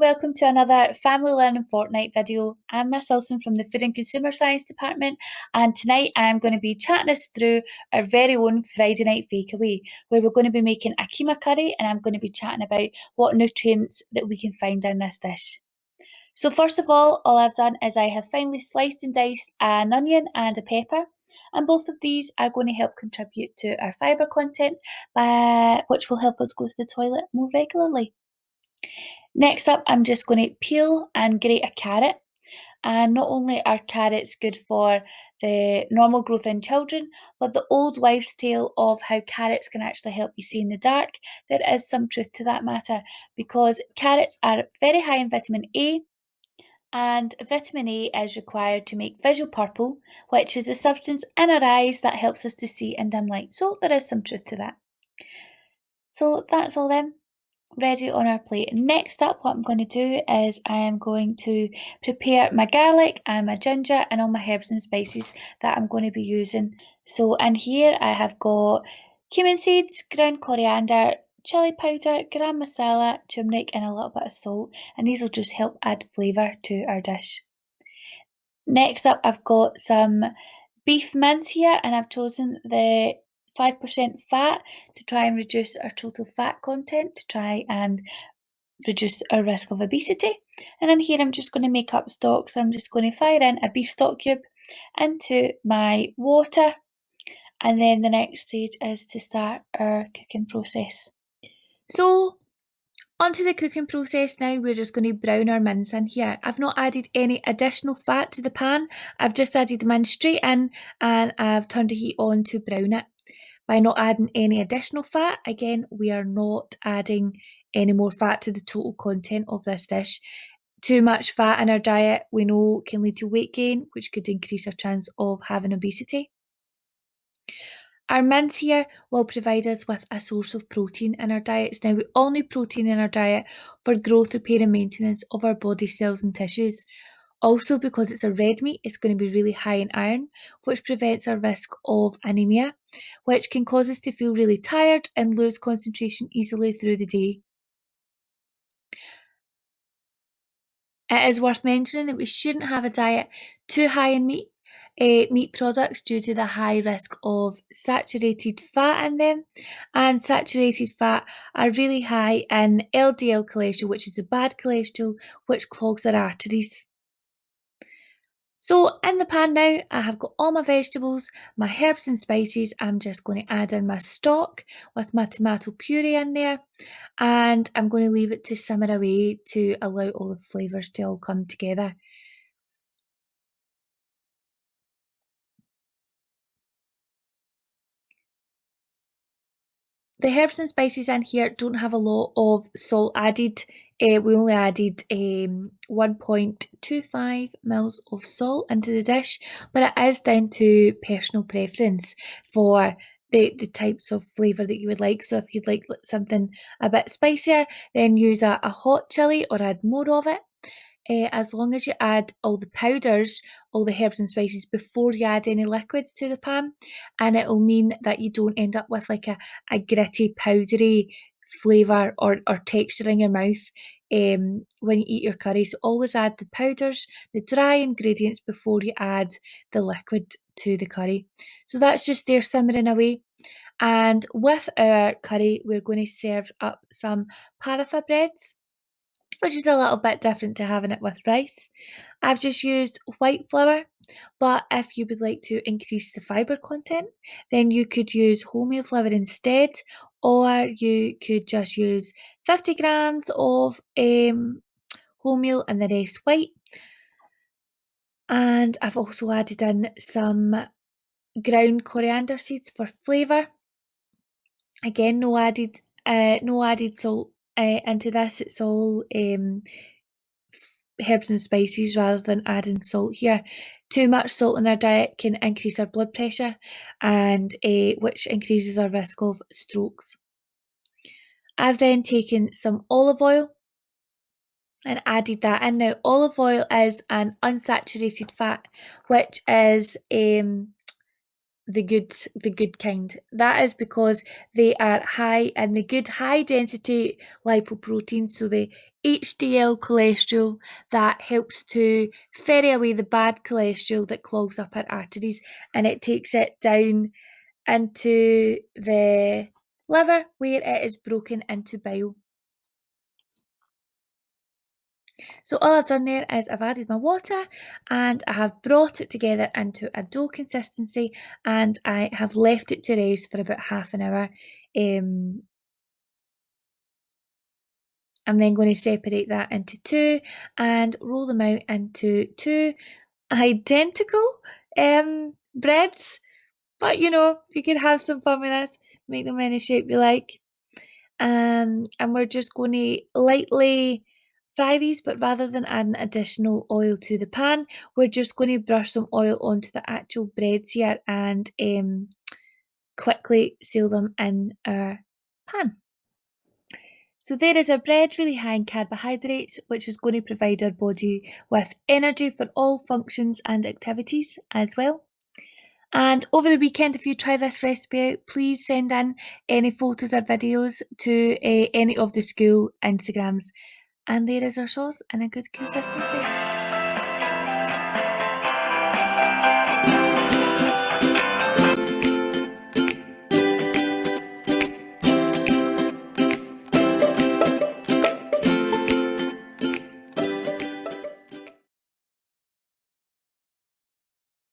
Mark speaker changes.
Speaker 1: welcome to another Family Learning Fortnight video. I'm Miss Wilson from the Food and Consumer Science Department, and tonight I'm going to be chatting us through our very own Friday night fakeaway, where we're going to be making a keema curry, and I'm going to be chatting about what nutrients that we can find in this dish. So first of all I've done is I have finely sliced and diced an onion and a pepper, and both of these are going to help contribute to our fibre content, which will help us go to the toilet more regularly. Next up, I'm just going to peel and grate a carrot. And not only are carrots good for the normal growth in children, but the old wives' tale of how carrots can actually help you see in the dark, there is some truth to that matter, because carrots are very high in vitamin A, and vitamin A is required to make visual purple, which is a substance in our eyes that helps us to see in dim light. So there is some truth to that. So that's all then ready on our plate. Next up, what I'm going to do is I am going to prepare my garlic and my ginger and all my herbs and spices that I'm going to be using. So in here I have got cumin seeds, ground coriander, chili powder, garam masala, turmeric and a little bit of salt, and these will just help add flavour to our dish. Next up, I've got some beef mince here, and I've chosen the 5% fat to try and reduce our total fat content, to try and reduce our risk of obesity. And in here I'm just going to make up stock, so I'm just going to fire in a beef stock cube into my water, and then the next stage is to start our cooking process. So onto the cooking process now. We're just going to brown our mince in here. I've not added any additional fat to the pan. I've just added the mince straight in, and I've turned the heat on to brown it. By not adding any additional fat, again, we are not adding any more fat to the total content of this dish. Too much fat in our diet, we know, can lead to weight gain, which could increase our chance of having obesity. Our mince here will provide us with a source of protein in our diets. Now, we all need protein in our diet for growth, repair and maintenance of our body cells and tissues. Also, because it's a red meat, it's going to be really high in iron, which prevents our risk of anemia, which can cause us to feel really tired and lose concentration easily through the day. It is worth mentioning that we shouldn't have a diet too high in meat products due to the high risk of saturated fat in them, and saturated fat are really high in LDL cholesterol, which is the bad cholesterol which clogs our arteries. So in the pan now, I have got all my vegetables, my herbs and spices. I'm just going to add in my stock with my tomato puree in there, and I'm going to leave it to simmer away to allow all the flavours to all come together. The herbs and spices in here don't have a lot of salt added. We only added 1.25 mils of salt into the dish, but it is down to personal preference for the types of flavour that you would like. So if you'd like something a bit spicier, then use a hot chilli or add more of it. As long as you add all the powders, all the herbs and spices before you add any liquids to the pan, and it'll mean that you don't end up with like a gritty, powdery flavour or texture in your mouth when you eat your curry. So always add the powders, the dry ingredients before you add the liquid to the curry. So that's just there simmering away. And with our curry, we're going to serve up some paratha breads, which is a little bit different to having it with rice. I've just used white flour, but if you would like to increase the fibre content, then you could use wholemeal flour instead, or you could just use 50 grams of wholemeal and the rest white. And I've also added in some ground coriander seeds for flavour. Again, no added salt into this. It's all herbs and spices rather than adding salt here. Too much salt in our diet can increase our blood pressure, and which increases our risk of strokes. I've then taken some olive oil and added that in. Now, olive oil is an unsaturated fat, which is the good kind. That is because they are high in the good high density lipoproteins, so they HDL cholesterol that helps to ferry away the bad cholesterol that clogs up our arteries, and it takes it down into the liver where it is broken into bile. So all I've done there is I've added my water and I have brought it together into a dough consistency, and I have left it to rest for about half an hour. I'm then going to separate that into two and roll them out into two identical breads. But you could have some fun with this, make them any shape you like. And we're just going to lightly fry these, but rather than adding additional oil to the pan, we're just going to brush some oil onto the actual breads here and quickly seal them in our pan. So there is our bread, really high in carbohydrates, which is going to provide our body with energy for all functions and activities as well. And over the weekend, if you try this recipe out, please send in any photos or videos to any of the school Instagrams. And there is our sauce in a good consistency.